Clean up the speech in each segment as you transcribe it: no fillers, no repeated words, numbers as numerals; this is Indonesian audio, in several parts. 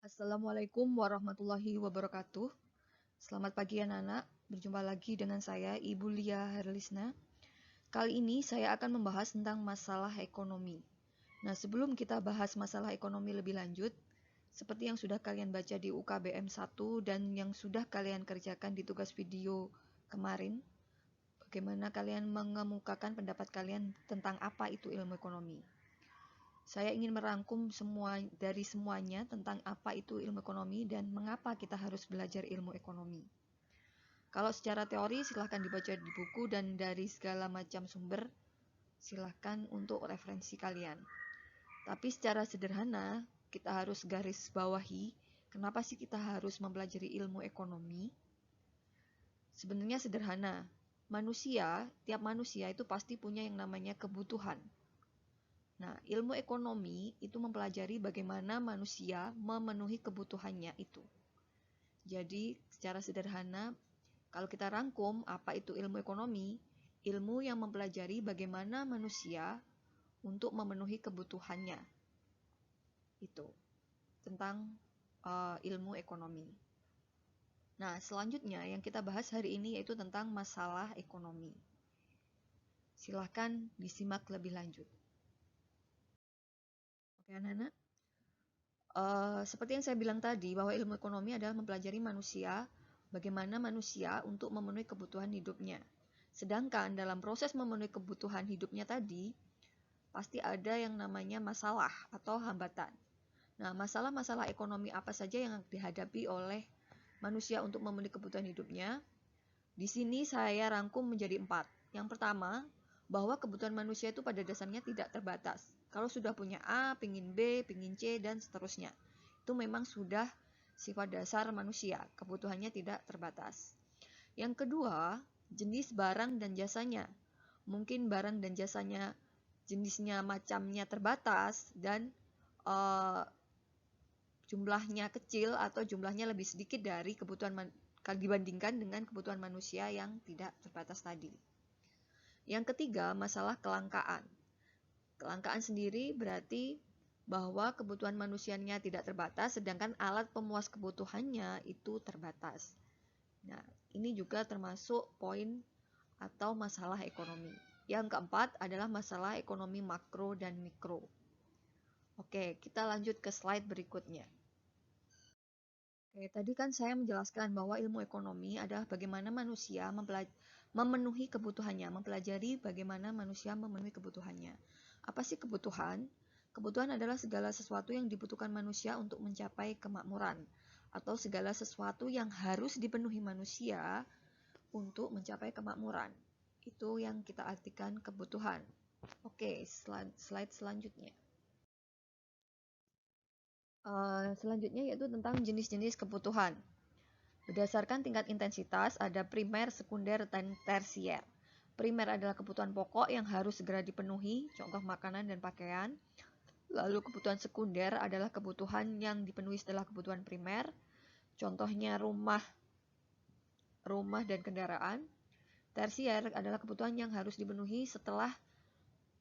Assalamualaikum warahmatullahi wabarakatuh. Selamat pagi anak-anak, berjumpa lagi dengan saya Ibu Lia Herlisna. Kali ini saya akan membahas tentang masalah ekonomi. Nah, sebelum kita bahas masalah ekonomi lebih lanjut, seperti yang sudah kalian baca di UKBM 1 dan yang sudah kalian kerjakan di tugas video kemarin, bagaimana kalian mengemukakan pendapat kalian tentang apa itu ilmu ekonomi. Saya ingin merangkum semuanya tentang apa itu ilmu ekonomi dan mengapa kita harus belajar ilmu ekonomi. Kalau secara teori silahkan dibaca di buku dan dari segala macam sumber silahkan untuk referensi kalian. Tapi secara sederhana kita harus garis bawahi kenapa sih kita harus mempelajari ilmu ekonomi. Sebenarnya sederhana, tiap manusia itu pasti punya yang namanya kebutuhan. Nah, ilmu ekonomi itu mempelajari bagaimana manusia memenuhi kebutuhannya itu. Jadi, secara sederhana, kalau kita rangkum apa itu ilmu ekonomi, ilmu yang mempelajari bagaimana manusia untuk memenuhi kebutuhannya. Itu tentang ilmu ekonomi. Nah, selanjutnya yang kita bahas hari ini yaitu tentang masalah ekonomi. Silahkan disimak lebih lanjut. Oke, anak-anak. Seperti yang saya bilang tadi, bahwa ilmu ekonomi adalah mempelajari bagaimana manusia untuk memenuhi kebutuhan hidupnya. Sedangkan dalam proses memenuhi kebutuhan hidupnya tadi, pasti ada yang namanya masalah atau hambatan. Nah, masalah-masalah ekonomi apa saja yang dihadapi oleh manusia untuk memenuhi kebutuhan hidupnya? Di sini saya rangkum menjadi 4. Yang pertama, bahwa kebutuhan manusia itu pada dasarnya tidak terbatas. Kalau sudah punya A, pingin B, pingin C, dan seterusnya. Itu memang sudah sifat dasar manusia, kebutuhannya tidak terbatas. Yang kedua, jenis barang dan jasanya. Mungkin barang dan jasanya jenisnya macamnya terbatas dan jumlahnya kecil atau jumlahnya lebih sedikit dari kebutuhan dibandingkan dengan kebutuhan manusia yang tidak terbatas tadi. Yang ketiga, masalah kelangkaan. Kelangkaan sendiri berarti bahwa kebutuhan manusianya tidak terbatas, sedangkan alat pemuas kebutuhannya itu terbatas. Nah, ini juga termasuk poin atau masalah ekonomi. Yang keempat adalah masalah ekonomi makro dan mikro. Oke, kita lanjut ke slide berikutnya. Oke, tadi kan saya menjelaskan bahwa ilmu ekonomi adalah bagaimana manusia memenuhi kebutuhannya, mempelajari bagaimana manusia memenuhi kebutuhannya. Apa sih kebutuhan? Kebutuhan adalah segala sesuatu yang dibutuhkan manusia untuk mencapai kemakmuran, atau segala sesuatu yang harus dipenuhi manusia untuk mencapai kemakmuran. Itu yang kita artikan kebutuhan. Oke, slide selanjutnya. Selanjutnya yaitu tentang jenis-jenis kebutuhan. Berdasarkan tingkat intensitas, ada primer, sekunder, dan tersier. Primer adalah kebutuhan pokok yang harus segera dipenuhi, contoh makanan dan pakaian. Lalu kebutuhan sekunder adalah kebutuhan yang dipenuhi setelah kebutuhan primer, contohnya rumah dan kendaraan. Tersier adalah kebutuhan yang harus dipenuhi setelah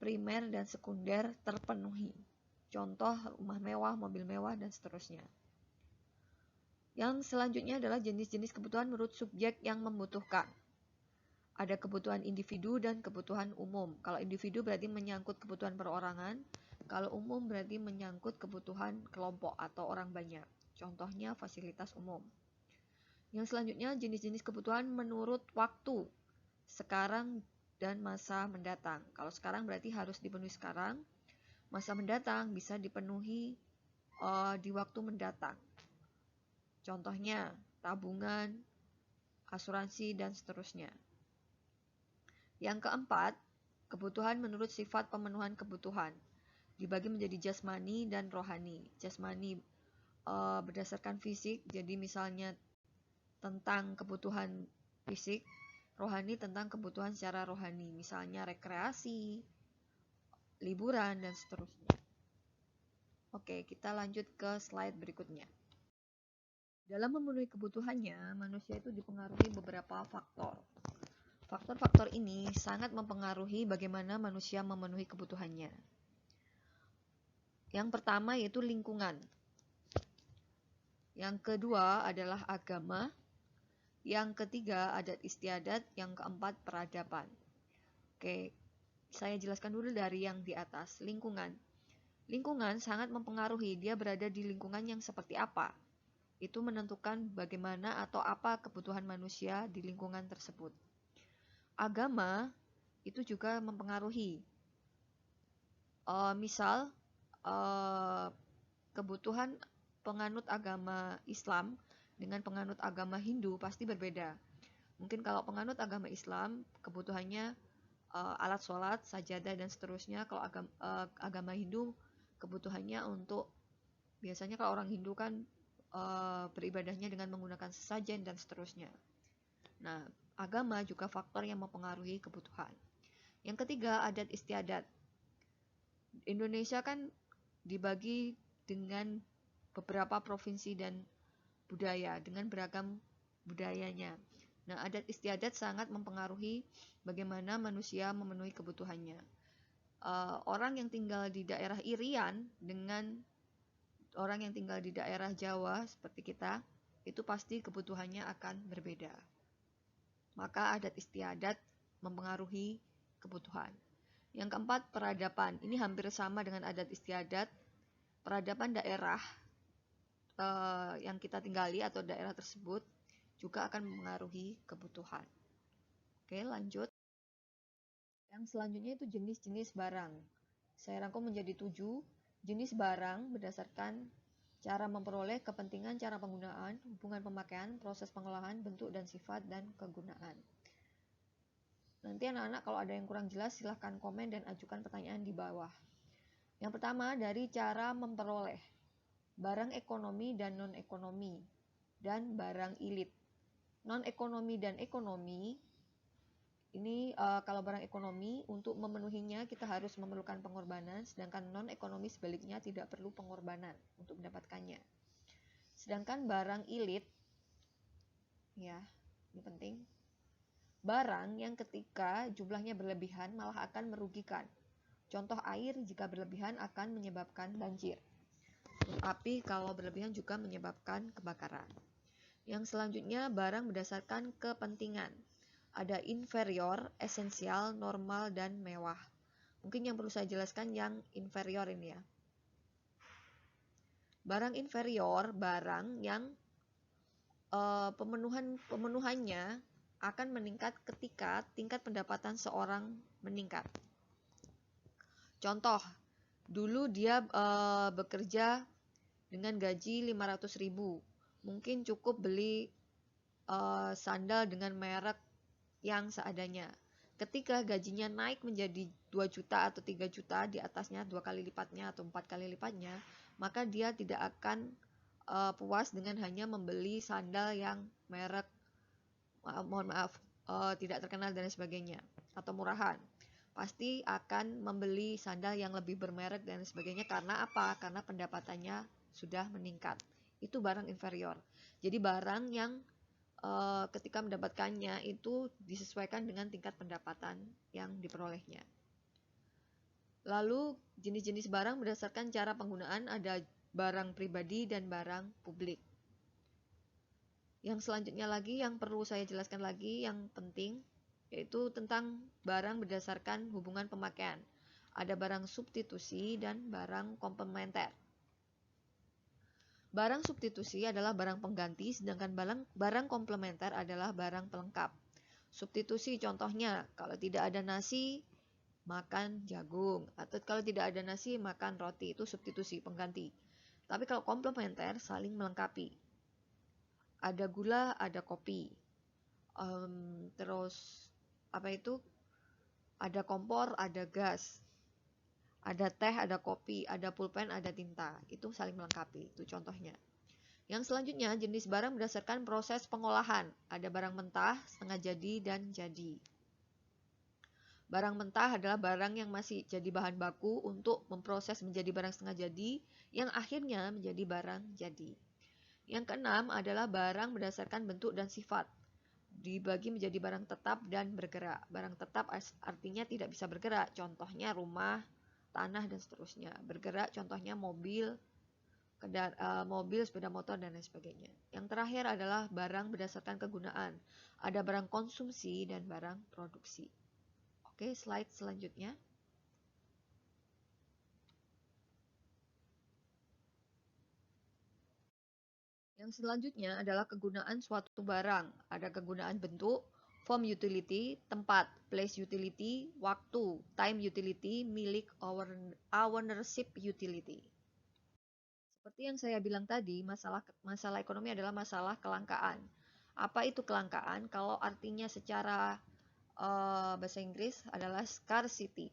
primer dan sekunder terpenuhi, contoh rumah mewah, mobil mewah, dan seterusnya. Yang selanjutnya adalah jenis-jenis kebutuhan menurut subjek yang membutuhkan. Ada kebutuhan individu dan kebutuhan umum. Kalau individu berarti menyangkut kebutuhan perorangan, kalau umum berarti menyangkut kebutuhan kelompok atau orang banyak. Contohnya fasilitas umum. Yang selanjutnya jenis-jenis kebutuhan menurut waktu, sekarang dan masa mendatang. Kalau sekarang berarti harus dipenuhi sekarang, masa mendatang bisa dipenuhi di waktu mendatang. Contohnya tabungan, asuransi, dan seterusnya. Yang keempat, kebutuhan menurut sifat pemenuhan kebutuhan. Dibagi menjadi jasmani dan rohani. Jasmani berdasarkan fisik, jadi misalnya tentang kebutuhan fisik, rohani tentang kebutuhan secara rohani, misalnya rekreasi, liburan, dan seterusnya. Oke, kita lanjut ke slide berikutnya. Dalam memenuhi kebutuhannya, manusia itu dipengaruhi beberapa faktor. Faktor-faktor ini sangat mempengaruhi bagaimana manusia memenuhi kebutuhannya. Yang pertama yaitu lingkungan. Yang kedua adalah agama. Yang ketiga adat istiadat. Yang keempat peradaban. Oke, saya jelaskan dulu dari yang di atas, lingkungan. Lingkungan sangat mempengaruhi dia berada di lingkungan yang seperti apa. Itu menentukan bagaimana atau apa kebutuhan manusia di lingkungan tersebut. Agama itu juga mempengaruhi. Misal, kebutuhan penganut agama Islam dengan penganut agama Hindu pasti berbeda. Mungkin kalau penganut agama Islam, kebutuhannya alat sholat, sajadah, dan seterusnya. Kalau agama Hindu, kebutuhannya untuk, biasanya kalau orang Hindu kan beribadahnya dengan menggunakan sesajen dan seterusnya. Nah, agama juga faktor yang mempengaruhi kebutuhan. Yang ketiga, adat istiadat. Indonesia kan dibagi dengan beberapa provinsi dan budaya, dengan beragam budayanya. Nah, adat istiadat sangat mempengaruhi bagaimana manusia memenuhi kebutuhannya. Orang yang tinggal di daerah Irian dengan orang yang tinggal di daerah Jawa seperti kita, itu pasti kebutuhannya akan berbeda. Maka adat istiadat mempengaruhi kebutuhan. Yang keempat, peradaban. Ini hampir sama dengan adat istiadat. Peradaban daerah yang kita tinggali atau daerah tersebut juga akan mempengaruhi kebutuhan. Oke, lanjut. Yang selanjutnya itu jenis-jenis barang. Saya rangkum menjadi 7 jenis barang berdasarkan cara memperoleh, kepentingan, cara penggunaan, hubungan pemakaian, proses pengolahan, bentuk dan sifat, dan kegunaan. Nanti anak-anak kalau ada yang kurang jelas silahkan komen dan ajukan pertanyaan di bawah. Yang pertama dari cara memperoleh. Barang ekonomi dan non-ekonomi, dan barang ilit. Non-ekonomi dan ekonomi, ini kalau barang ekonomi, untuk memenuhinya kita harus memerlukan pengorbanan, sedangkan non-ekonomi sebaliknya tidak perlu pengorbanan untuk mendapatkannya. Sedangkan barang ilit, ya, ini penting, barang yang ketika jumlahnya berlebihan malah akan merugikan. Contoh, air jika berlebihan akan menyebabkan banjir. Api kalau berlebihan juga menyebabkan kebakaran. Yang selanjutnya, barang berdasarkan kepentingan. Ada inferior, esensial, normal, dan mewah. Mungkin yang perlu saya jelaskan yang inferior ini ya. Barang inferior, barang yang pemenuhannya akan meningkat ketika tingkat pendapatan seorang meningkat. Contoh, dulu dia bekerja dengan gaji 500.000, mungkin cukup beli sandal dengan merek yang seadanya. Ketika gajinya naik menjadi 2 juta atau 3 juta, di atasnya 2 kali lipatnya atau 4 kali lipatnya, maka dia tidak akan puas dengan hanya membeli sandal yang merek tidak terkenal dan sebagainya atau murahan. Pasti akan membeli sandal yang lebih bermerek dan sebagainya. Karena apa? Karena pendapatannya sudah meningkat. Itu barang inferior. Jadi barang yang ketika mendapatkannya itu disesuaikan dengan tingkat pendapatan yang diperolehnya. Lalu jenis-jenis barang berdasarkan cara penggunaan, ada barang pribadi dan barang publik. Yang selanjutnya lagi yang perlu saya jelaskan lagi yang penting, yaitu tentang barang berdasarkan hubungan pemakaian. Ada barang substitusi dan barang komplementer. Barang substitusi adalah barang pengganti, sedangkan barang komplementer adalah barang pelengkap. Substitusi contohnya, kalau tidak ada nasi, makan jagung. Atau kalau tidak ada nasi, makan roti. Itu substitusi, pengganti. Tapi kalau komplementer, saling melengkapi. Ada gula, ada kopi. Terus apa itu? Ada kompor, ada gas. Ada teh, ada kopi, ada pulpen, ada tinta. Itu saling melengkapi. Itu contohnya. Yang selanjutnya, jenis barang berdasarkan proses pengolahan. Ada barang mentah, setengah jadi, dan jadi. Barang mentah adalah barang yang masih jadi bahan baku untuk memproses menjadi barang setengah jadi, yang akhirnya menjadi barang jadi. Yang keenam adalah barang berdasarkan bentuk dan sifat. Dibagi menjadi barang tetap dan bergerak. Barang tetap artinya tidak bisa bergerak. Contohnya rumah, tanah, dan seterusnya. Bergerak contohnya mobil, mobil, sepeda motor, dan lain sebagainya. Yang terakhir adalah barang berdasarkan kegunaan. Ada barang konsumsi dan barang produksi. Oke, slide selanjutnya. Yang selanjutnya adalah kegunaan suatu barang. Ada kegunaan bentuk, form utility, tempat, place utility, waktu, time utility, milik, ownership utility. Seperti yang saya bilang tadi, masalah ekonomi adalah masalah kelangkaan. Apa itu kelangkaan? Kalau artinya secara bahasa Inggris adalah scarcity.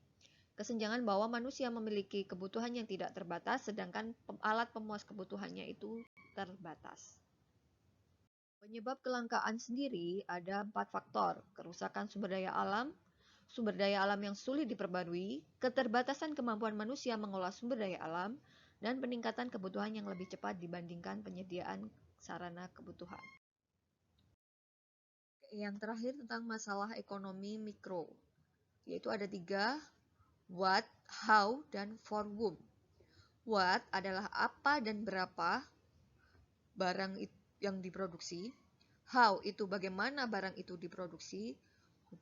Kesenjangan bahwa manusia memiliki kebutuhan yang tidak terbatas, sedangkan alat pemuas kebutuhannya itu terbatas. Penyebab kelangkaan sendiri ada 4 faktor: kerusakan sumber daya alam yang sulit diperbarui, keterbatasan kemampuan manusia mengolah sumber daya alam, dan peningkatan kebutuhan yang lebih cepat dibandingkan penyediaan sarana kebutuhan. Yang terakhir tentang masalah ekonomi mikro, yaitu ada 3, what, how, dan for whom. What adalah apa dan berapa barang yang diproduksi. How itu bagaimana barang itu diproduksi.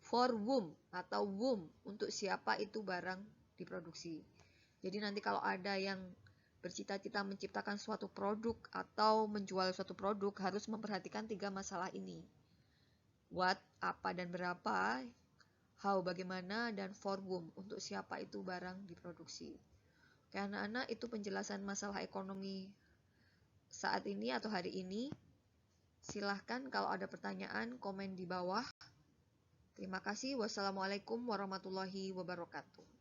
For whom atau whom untuk siapa itu barang diproduksi. Jadi nanti kalau ada yang bercita-cita menciptakan suatu produk atau menjual suatu produk harus memperhatikan 3 masalah ini. What, apa dan berapa, how, bagaimana, dan for whom, untuk siapa itu barang diproduksi. Oke anak-anak, itu penjelasan masalah ekonomi saat ini atau hari ini. Silahkan kalau ada pertanyaan, komen di bawah. Terima kasih. Wassalamualaikum warahmatullahi wabarakatuh.